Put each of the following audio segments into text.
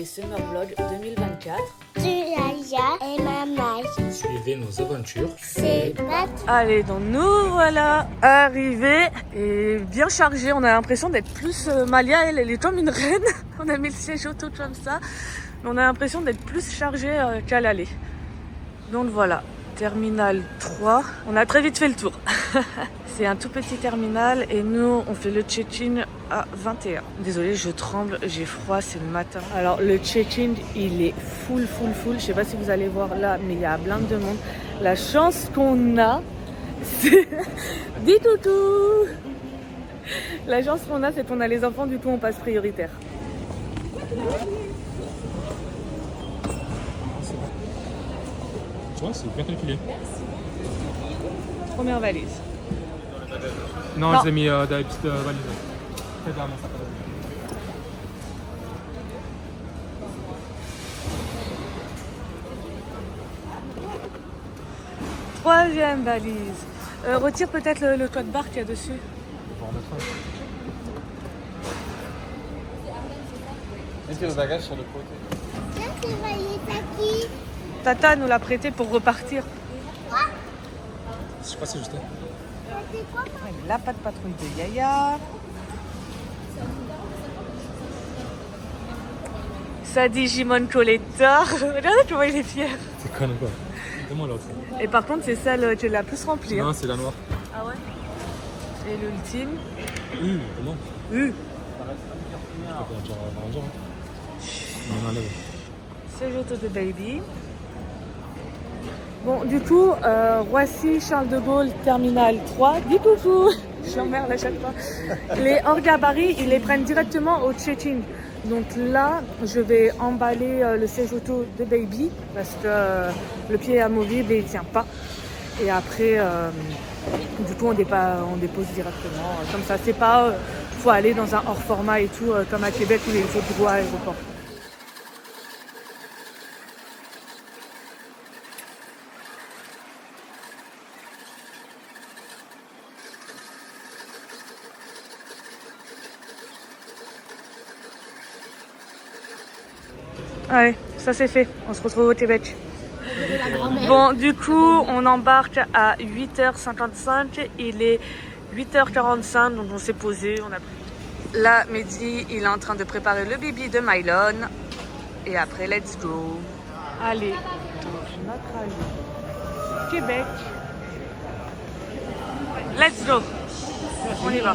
les Summer Vlogs 2024. Yaya et maman. Suivez nos aventures. C'est pas Allez, donc nous voilà arrivés et bien chargés. On a l'impression d'être plus... Malia, elle est comme une reine. On a mis le siège auto comme ça. Mais on a l'impression d'être plus chargés qu'à l'aller. Donc voilà, terminal 3. On a très vite fait le tour. C'est un tout petit terminal et nous, on fait le check-in à 21. Désolée, je tremble, j'ai froid, c'est le matin. Alors, le check-in, il est full. Je sais pas si vous allez voir là, mais il y a plein de monde. La chance qu'on a, c'est... Dis toutou. La chance qu'on a, c'est qu'on a les enfants, du coup, on passe prioritaire. Tu vois, c'est bien calculé. Première valise. Non, Non. je l'ai mis dans les petites valises. Très bien, mon sac à dos. Troisième valise. Retire peut-être le code barre qu'il y a dessus. On peut en remettre un. Mettez vos bagages sur le côté. Ça, c'est valise à qui? Tata nous l'a prêté pour repartir. Je sais pas si c'est juste. C'est quoi? La patte patrouille de Yaya. Ça dit Digimon Collector. Regardez comment il est fier. C'est con ou quoi? Comment l'autre? Et par contre, c'est celle qui est la plus remplie. Hein. Non, c'est la noire. Ah ouais. Et l'ultime. Comment? U. Je peux pas dire Ranger. On enlève. C'est Joto de Baby. Bon, du coup, Roissy, Charles de Gaulle, terminal 3. Dis coucou. Je m'emmerde à chaque fois. Les hors gabarits, ils les prennent directement au check-in. Donc là, je vais emballer le siège auto de Baby parce que le pied est amovible et il ne tient pas. Et après, du coup, on dépose directement. Comme ça, c'est pas... faut aller dans un hors format et tout, comme à Québec où il faut droit à l'aéroport. Ouais, ça c'est fait. On se retrouve au Québec. Bon, du coup, on embarque à 8h55. Il est 8h45, donc on s'est posé. On a pris. Là, Mehdi, il est en train de préparer le bibi de Mylon. Et après, let's go. Allez, donc notre allée. Québec. Let's go. On y va.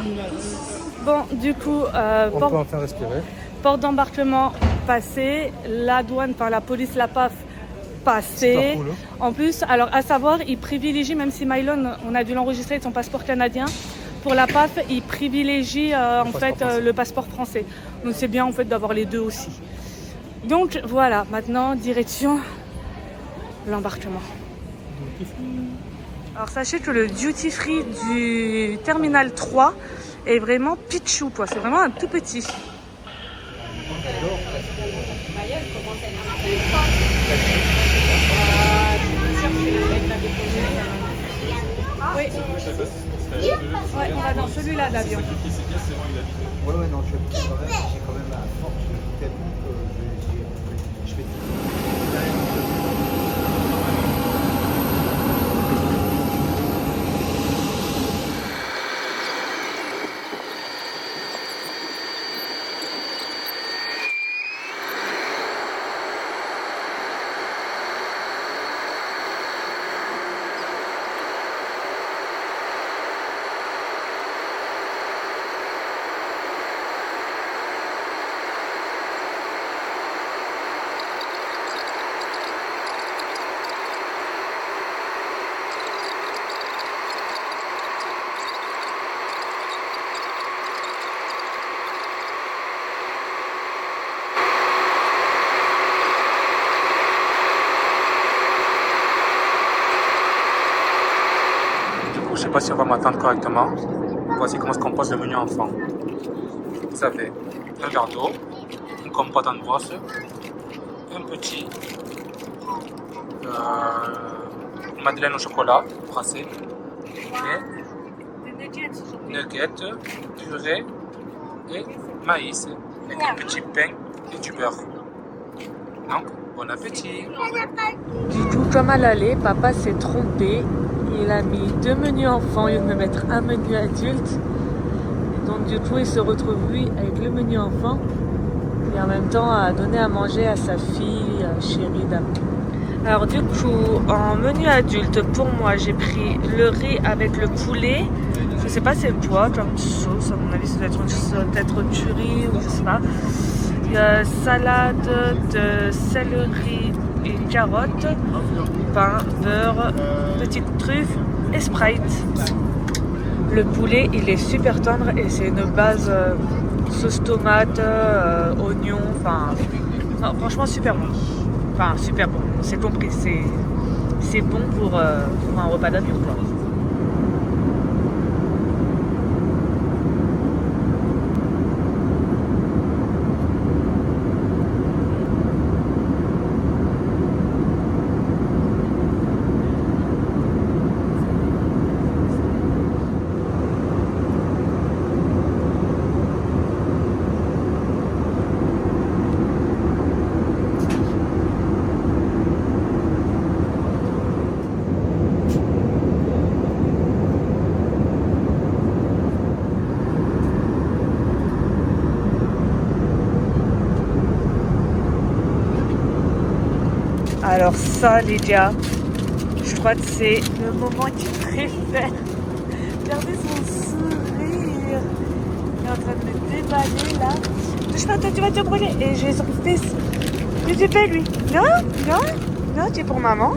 Bon, du coup, On peut enfin respirer. porte d'embarquement passée, la douane, enfin la police, la PAF passée. Cool, hein. En plus, alors à savoir, ils privilégient, même si Mylon, on a dû l'enregistrer de son passeport canadien, pour la PAF, ils privilégient en fait le passeport français. Donc c'est bien en fait d'avoir les deux aussi. Donc voilà, maintenant direction l'embarquement. Alors sachez que le duty free du terminal 3 est vraiment pitchou quoi, c'est vraiment un tout petit. Oui. Ouais, on va dans celui-là d'avion. Ouais, non, j'ai quand même la force tellement que je vais. Je sais pas si on va m'attendre correctement. Voici comment se compose le menu enfant. Vous avez un verre d'eau, une compote en brosse, un petit madeleine au chocolat brassé, et nuggets, purée et maïs, avec un petit pain et du beurre. Donc, bon appétit. Du coup, comme à l'aller, papa s'est trompé. Il a mis 2 menus enfants au lieu de me mettre un menu adulte. Et donc du coup, il se retrouve lui avec le menu enfant et en même temps à donner à manger à sa fille chérie d'amour. Alors du coup, en menu adulte, pour moi, j'ai pris le riz avec le poulet. Je sais pas c'est quoi comme sauce, à mon avis ça doit être du riz ou je sais pas. Il y a salade de céleri et carottes, pain, beurre, petite truffe et Sprite. Le poulet il est super tendre et c'est une base sauce tomate, oignon, enfin non, franchement super bon. Enfin super bon, c'est compris, c'est bon pour un repas d'avion quoi. Alors ça Lydia, je crois que c'est le moment qu'il préfère. Regardez son sourire. Il est en train de me déballer là. Touche pas, toi tu vas te brûler. Et j'ai son fils. Qu'est-ce que tu fais lui? Non, non, non, tu es pour maman.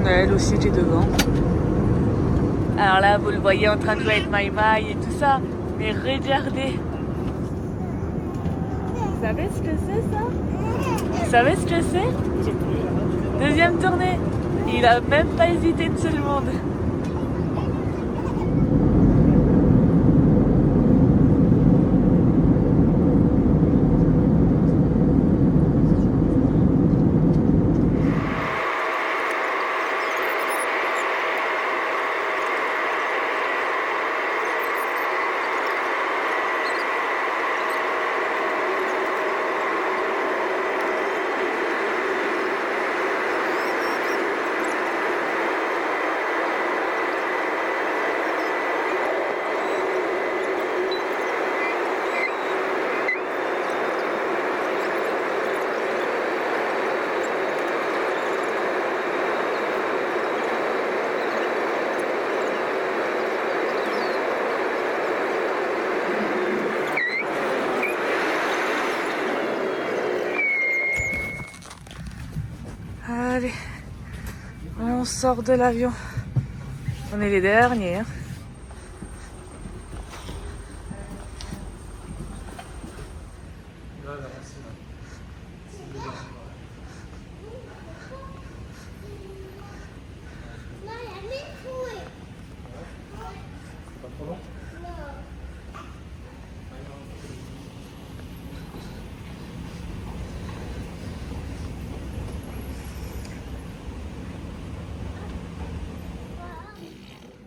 Elle aussi qui est devant. Alors là, vous le voyez en train de jouer avec Maïmaï et tout ça. Mais regardez. Vous savez ce que c'est ça? Vous savez ce que c'est? Deuxième tournée. Il a même pas hésité une seconde. Allez, on sort de l'avion. On est les derniers. Hein.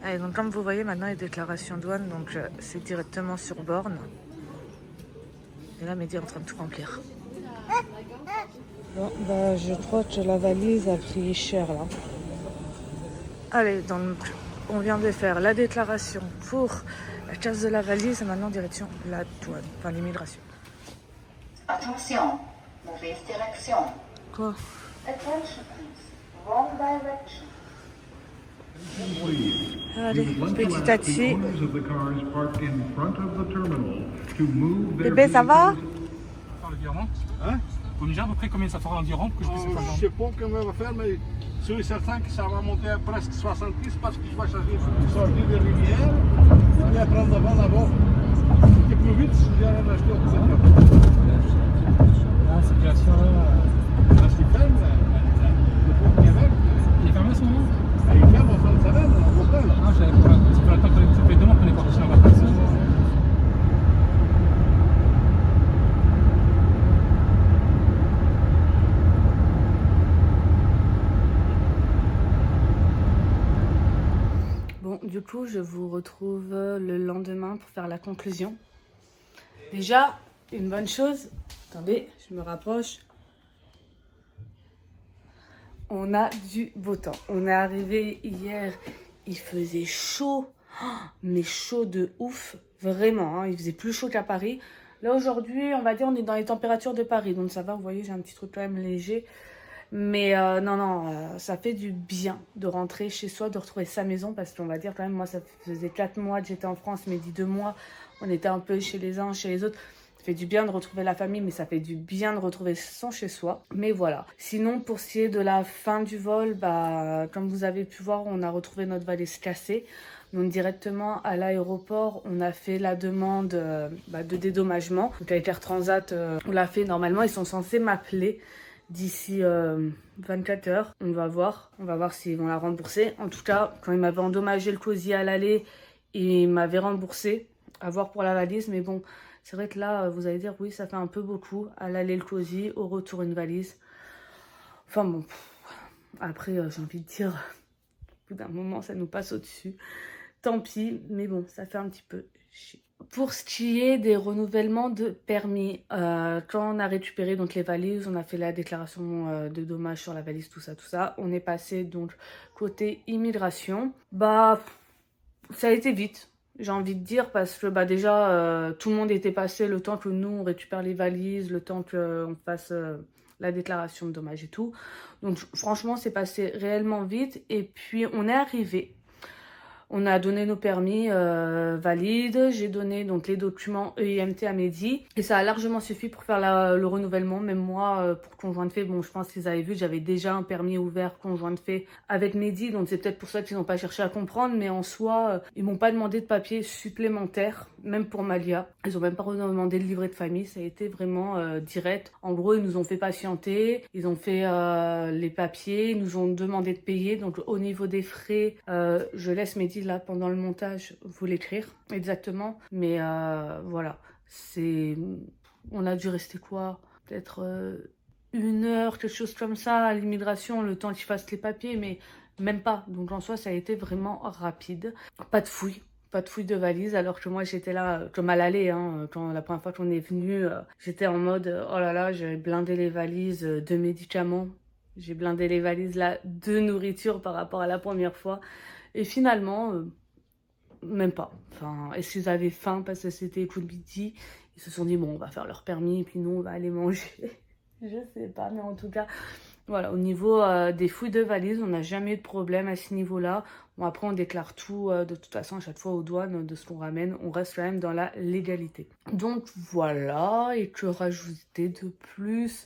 Allez, donc comme vous voyez maintenant les déclarations douane, donc c'est directement sur borne. Et là Mehdi est en train de tout remplir. Bon bah je crois que la valise a pris cher là. Allez, donc on vient de faire la déclaration pour la casse de la valise et maintenant direction la douane, enfin l'immigration. Attention, mauvaise direction. Quoi? Attention please, wrong direction. Allez, petit taxi. Bébé, ça va? Faire le virement? Hein? Vous me dire à peu près combien ça fera en dirham que je puisse faire? Je sais pas comment on va faire, mais sûr et certain que ça va monter à presque 70 parce que je vais changer des rivières et après devant là-bas. Et plus vite, si j'ai rien acheté au Québec. La situation là, c'est ferme, le pont de Québec. coup, je vous retrouve le lendemain pour faire la conclusion. Déjà, une bonne chose, attendez, je me rapproche. On a du beau temps. On est arrivé hier, il faisait chaud, mais chaud de ouf, vraiment. Il faisait plus chaud qu'à Paris. Là aujourd'hui, on va dire, on est dans les températures de Paris, donc ça va. Vous voyez, j'ai un petit truc quand même léger. Mais non, ça fait du bien de rentrer chez soi, de retrouver sa maison, parce qu'on va dire quand même, moi ça faisait 4 mois que j'étais en France, mais 2 mois, on était un peu chez les uns, chez les autres. Ça fait du bien de retrouver la famille, mais ça fait du bien de retrouver son chez soi. Mais voilà. Sinon, pour ce qui est de la fin du vol, bah, comme vous avez pu voir, on a retrouvé notre valise cassée. Donc directement à l'aéroport, on a fait la demande de dédommagement. Donc avec Air Transat, on l'a fait normalement, ils sont censés m'appeler d'ici 24 heures. On va voir s'ils vont la rembourser. En tout cas, quand ils m'avaient endommagé le cosier à l'aller, ils m'avaient remboursé. À voir pour la valise, mais bon, c'est vrai que là, vous allez dire, oui, ça fait un peu beaucoup. À l'aller le cosier, au retour une valise. Enfin bon, après, j'ai envie de dire, au bout d'un moment, ça nous passe au-dessus. Tant pis, mais bon, ça fait un petit peu chier. Pour ce qui est des renouvellements de permis, quand on a récupéré donc les valises, on a fait la déclaration de dommages sur la valise, tout ça. On est passé donc côté immigration. Bah, ça a été vite, j'ai envie de dire, parce que bah déjà, tout le monde était passé le temps que nous, on récupère les valises, le temps qu'on fasse la déclaration de dommages et tout. Donc franchement, c'est passé réellement vite. Et puis, on est arrivé. On a donné nos permis valides, j'ai donné donc les documents EIMT à Mehdi et ça a largement suffi pour faire le renouvellement. Même moi, pour conjoint de fait, bon, je pense qu'ils avaient vu, j'avais déjà un permis ouvert conjoint de fait avec Mehdi, donc c'est peut-être pour ça qu'ils n'ont pas cherché à comprendre, mais en soi, ils m'ont pas demandé de papiers supplémentaires, même pour Malia. Ils ont même pas demandé de livret de famille, ça a été vraiment direct. En gros, ils nous ont fait patienter, ils ont fait les papiers, ils nous ont demandé de payer, donc au niveau des frais, je laisse Mehdi là pendant le montage vous l'écrire exactement, mais voilà, on a dû rester quoi, peut-être 1 heure, quelque chose comme ça à l'immigration, le temps qu'ils fassent les papiers, mais même pas. Donc en soi ça a été vraiment rapide. Pas de fouille de valise, alors que moi j'étais là comme à l'aller, quand la première fois qu'on est venu, j'étais en mode oh là là, j'ai blindé les valises de médicaments, j'ai blindé les valises là de nourriture par rapport à la première fois. Et finalement, même pas. Enfin, est-ce qu'ils avaient faim parce que c'était coup de midi? Ils se sont dit, bon, on va faire leur permis et puis nous, on va aller manger. Je sais pas, mais en tout cas, voilà, au niveau des fouilles de valises, on n'a jamais eu de problème à ce niveau-là. Bon, après, on déclare tout, de toute façon, à chaque fois aux douanes de ce qu'on ramène. On reste quand même dans la légalité. Donc, voilà. Et que rajouter de plus?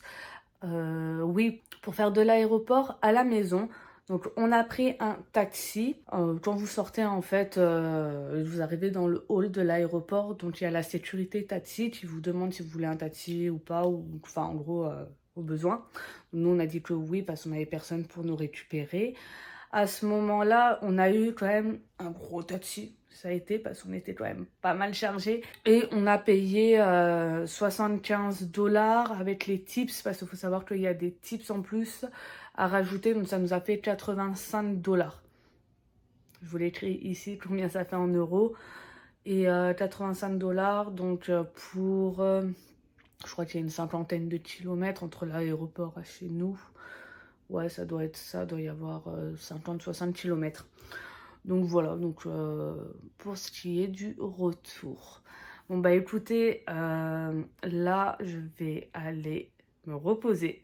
Oui, pour faire de l'aéroport à la maison. Donc on a pris un taxi. Quand vous sortez en fait, vous arrivez dans le hall de l'aéroport. Donc il y a la sécurité taxi qui vous demande si vous voulez un taxi ou pas. Enfin en gros au besoin. Nous on a dit que oui parce qu'on n'avait personne pour nous récupérer. À ce moment-là on a eu quand même un gros taxi. Ça a été parce qu'on était quand même pas mal chargé. Et on a payé 75$ avec les tips. Parce qu'il faut savoir qu'il y a des tips en plus à rajouter. Donc ça nous a fait 85$. Je vous l'écris ici combien ça fait en euros. Et 85$. Donc pour... je crois qu'il y a une 50aine de kilomètres entre l'aéroport et chez nous. Ouais, ça doit être ça. Doit y avoir 50-60 kilomètres. Donc voilà, donc pour ce qui est du retour. Bon bah écoutez, là je vais aller me reposer.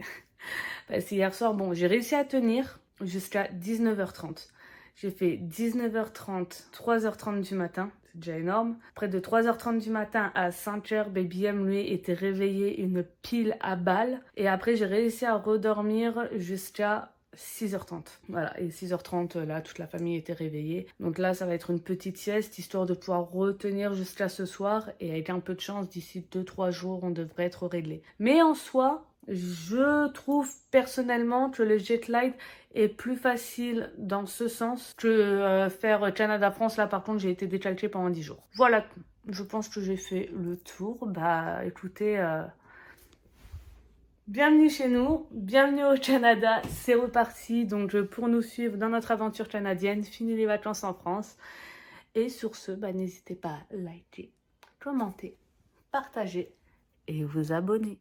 Parce qu'hier soir, bon, j'ai réussi à tenir jusqu'à 19h30. J'ai fait 19h30, 3h30 du matin, c'est déjà énorme. Près de 3h30 du matin à 5h, Baby M, lui, était réveillé une pile à balles. Et après, j'ai réussi à redormir jusqu'à 6h30. Voilà, et 6h30, là, toute la famille était réveillée. Donc là, ça va être une petite sieste, histoire de pouvoir retenir jusqu'à ce soir. Et avec un peu de chance, d'ici 2-3 jours, on devrait être réglé. Mais en soi, je trouve personnellement que le jet lag est plus facile dans ce sens que faire Canada-France. Là, par contre, j'ai été décalquée pendant 10 jours. Voilà, je pense que j'ai fait le tour. Bah, écoutez... bienvenue chez nous, bienvenue au Canada, c'est reparti donc pour nous suivre dans notre aventure canadienne, fini les vacances en France. Et sur ce, n'hésitez pas à liker, commenter, partager et vous abonner.